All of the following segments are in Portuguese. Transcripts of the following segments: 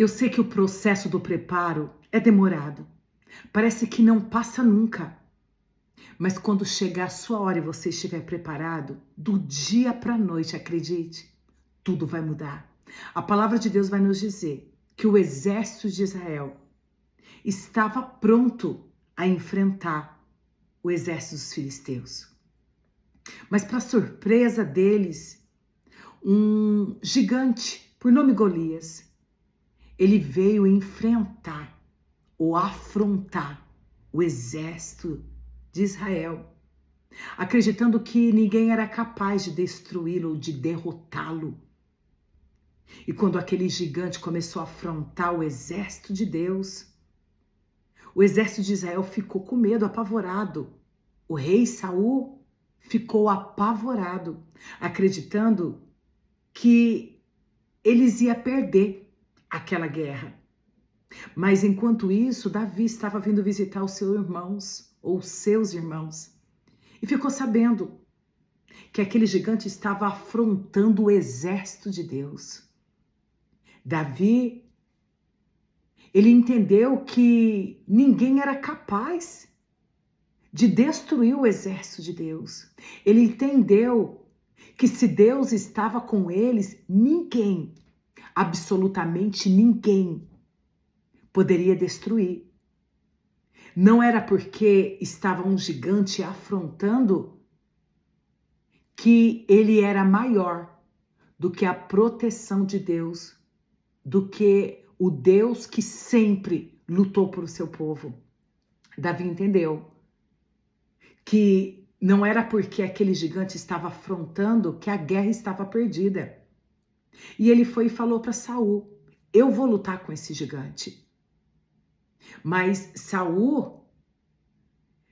Eu sei que o processo do preparo é demorado. Parece que não passa nunca. Mas quando chegar a sua hora e você estiver preparado, do dia para a noite, acredite, tudo vai mudar. A palavra de Deus vai nos dizer que o exército de Israel estava pronto a enfrentar o exército dos filisteus. Mas para surpresa deles, um gigante, por nome Golias, ele veio enfrentar ou afrontar o exército de Israel, acreditando que ninguém era capaz de destruí-lo, de derrotá-lo. E quando aquele gigante começou a afrontar o exército de Deus, o exército de Israel ficou com medo, apavorado. O rei Saul ficou apavorado, acreditando que eles iam perder aquela guerra. Mas enquanto isso, Davi estava vindo visitar os seus irmãos, ou seus irmãos, e ficou sabendo que aquele gigante estava afrontando o exército de Deus. Davi, ele entendeu que ninguém era capaz de destruir o exército de Deus. Ele entendeu que se Deus estava com eles, ninguém, absolutamente ninguém, poderia destruir. Não era porque estava um gigante afrontando que ele era maior do que a proteção de Deus, do que o Deus que sempre lutou por o seu povo. Davi entendeu que não era porque aquele gigante estava afrontando que a guerra estava perdida. E ele foi e falou para Saul: eu vou lutar com esse gigante. Mas Saul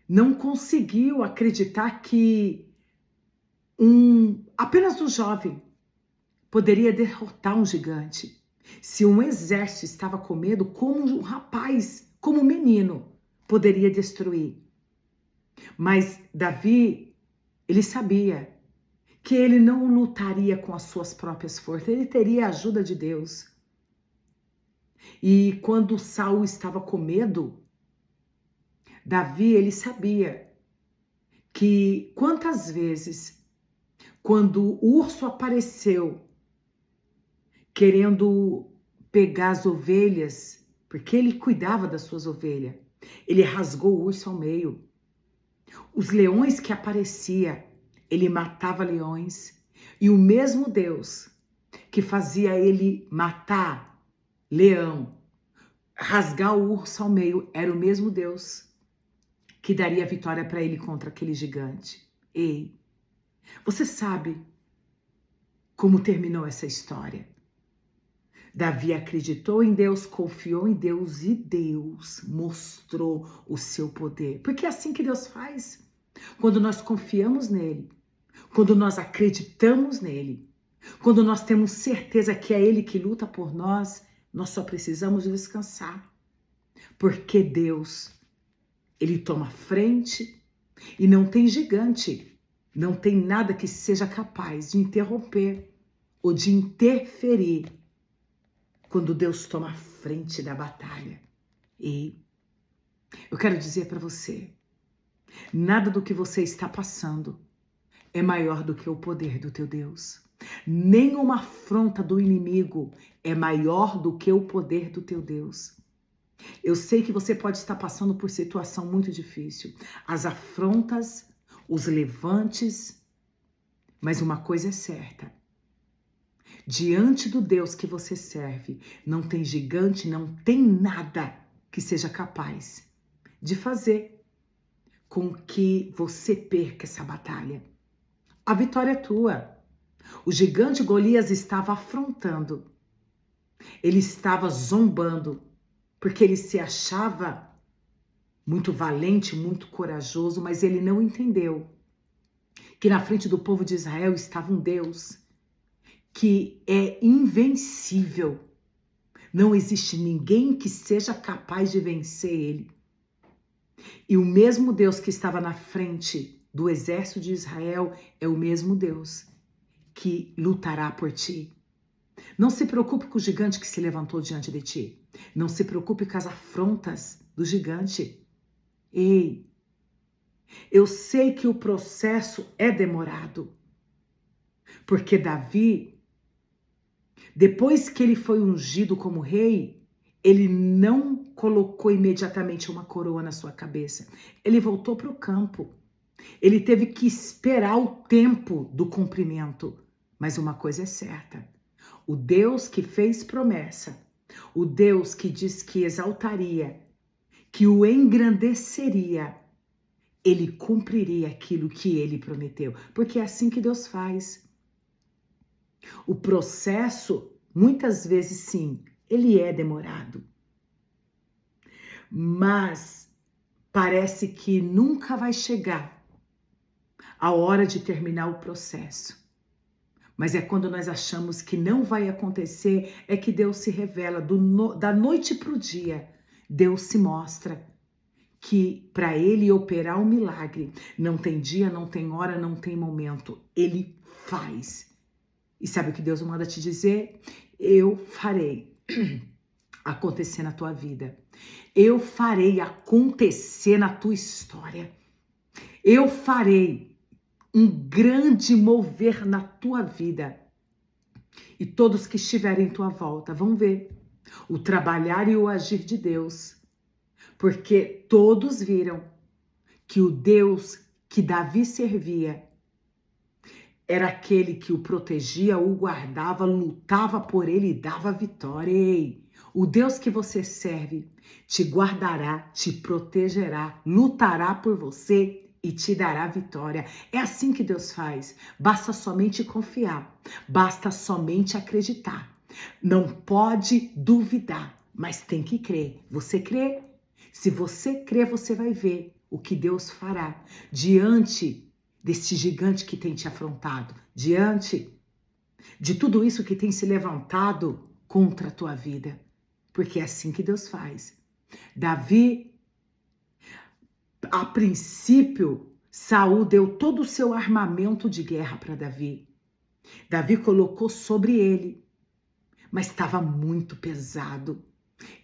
não conseguiu acreditar que apenas um jovem poderia derrotar um gigante. Se um exército estava com medo, como um rapaz, como um menino, poderia destruir. Mas Davi, ele sabia que ele não lutaria com as suas próprias forças, ele teria a ajuda de Deus. E quando Saul estava com medo, Davi, ele sabia que quantas vezes, quando o urso apareceu querendo pegar as ovelhas, porque ele cuidava das suas ovelhas, ele rasgou o urso ao meio. Os leões que apareciam, ele matava leões. E o mesmo Deus que fazia ele matar leão, rasgar o urso ao meio, era o mesmo Deus que daria a vitória para ele contra aquele gigante. Ei, você sabe como terminou essa história? Davi acreditou em Deus, confiou em Deus e Deus mostrou o seu poder. Porque é assim que Deus faz. Quando nós confiamos nele, quando nós acreditamos nele, quando nós temos certeza que é ele que luta por nós, nós só precisamos descansar. Porque Deus, ele toma frente e não tem gigante, não tem nada que seja capaz de interromper ou de interferir quando Deus toma a frente da batalha. E eu quero dizer para você, nada do que você está passando é maior do que o poder do teu Deus. Nenhuma afronta do inimigo é maior do que o poder do teu Deus. Eu sei que você pode estar passando por situação muito difícil. As afrontas, os levantes, mas uma coisa é certa. Diante do Deus que você serve, não tem gigante, não tem nada que seja capaz de fazer com que você perca essa batalha. A vitória é tua. O gigante Golias estava afrontando. Ele estava zombando, porque ele se achava muito valente, muito corajoso, mas ele não entendeu que na frente do povo de Israel estava um Deus que é invencível. Não existe ninguém que seja capaz de vencer ele. E o mesmo Deus que estava na frente do exército de Israel é o mesmo Deus que lutará por ti. Não se preocupe com o gigante que se levantou diante de ti. Não se preocupe com as afrontas do gigante. Ei, eu sei que o processo é demorado, porque Davi, depois que ele foi ungido como rei, ele não colocou imediatamente uma coroa na sua cabeça. Ele voltou para o campo. Ele teve que esperar o tempo do cumprimento. Mas uma coisa é certa: o Deus que fez promessa, o Deus que diz que exaltaria, que o engrandeceria, ele cumpriria aquilo que ele prometeu. Porque é assim que Deus faz. O processo, muitas vezes sim, ele é demorado. Mas parece que nunca vai chegar a hora de terminar o processo. Mas é quando nós achamos que não vai acontecer, é que Deus se revela. Da noite para o dia, Deus se mostra que para Ele operar um milagre, não tem dia, não tem hora, não tem momento. Ele faz. E sabe o que Deus manda te dizer? Eu farei acontecer na tua vida. Eu farei acontecer na tua história. Eu farei um grande mover na tua vida. E todos que estiverem em tua volta vão ver o trabalhar e o agir de Deus. Porque todos viram que o Deus que Davi servia era aquele que o protegia, o guardava, lutava por ele e dava vitória. Ei, o Deus que você serve te guardará, te protegerá, lutará por você e te dará vitória. É assim que Deus faz. Basta somente confiar, basta somente acreditar. Não pode duvidar, mas tem que crer. Você crê? Se você crer, você vai ver o que Deus fará diante desse gigante que tem te afrontado, diante de tudo isso que tem se levantado contra a tua vida. Porque é assim que Deus faz. Davi, a princípio, Saul deu todo o seu armamento de guerra para Davi. Davi colocou sobre ele, mas estava muito pesado.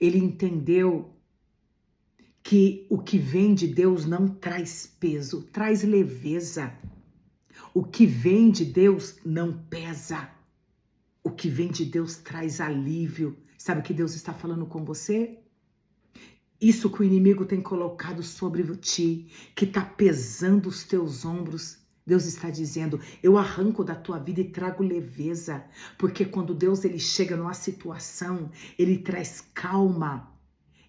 Ele entendeu que o que vem de Deus não traz peso, traz leveza. O que vem de Deus não pesa. O que vem de Deus traz alívio. Sabe o que Deus está falando com você? Isso que o inimigo tem colocado sobre ti, que está pesando os teus ombros, Deus está dizendo: eu arranco da tua vida e trago leveza. Porque quando Deus ele chega numa situação, ele traz calma,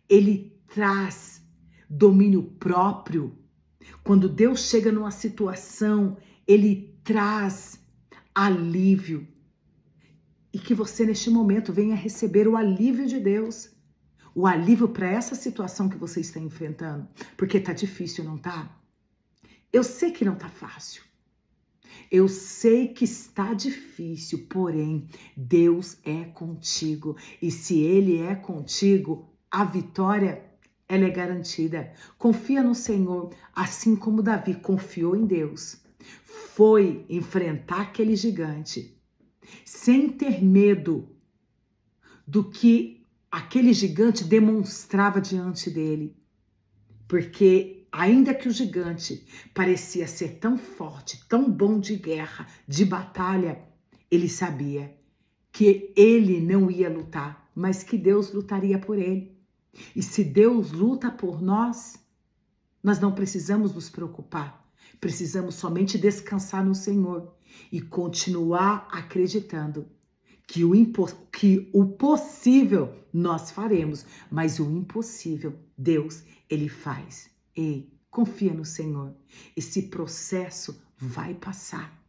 ele traz domínio próprio. Quando Deus chega numa situação, ele traz alívio. E que você neste momento venha receber o alívio de Deus. O alívio para essa situação que você está enfrentando. Porque tá difícil, não tá? Eu sei que não tá fácil. Eu sei que está difícil, porém, Deus é contigo. E se Ele é contigo, a vitória, ela é garantida. Confia no Senhor, assim como Davi confiou em Deus. Foi enfrentar aquele gigante, sem ter medo do que aquele gigante demonstrava diante dele. Porque ainda que o gigante parecia ser tão forte, tão bom de guerra, de batalha, ele sabia que ele não ia lutar, mas que Deus lutaria por ele. E se Deus luta por nós, nós não precisamos nos preocupar. Precisamos somente descansar no Senhor e continuar acreditando que o possível nós faremos, mas o impossível Deus, Ele faz. Ei, confia no Senhor. Esse processo vai passar.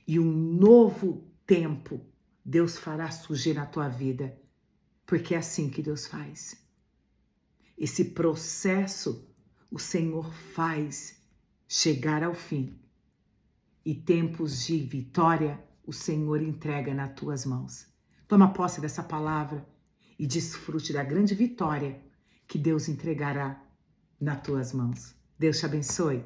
E um novo tempo Deus fará surgir na tua vida. Porque é assim que Deus faz. Esse processo o Senhor faz chegar ao fim. E tempos de vitória o Senhor entrega nas tuas mãos. Toma posse dessa palavra e desfrute da grande vitória que Deus entregará nas tuas mãos. Deus te abençoe.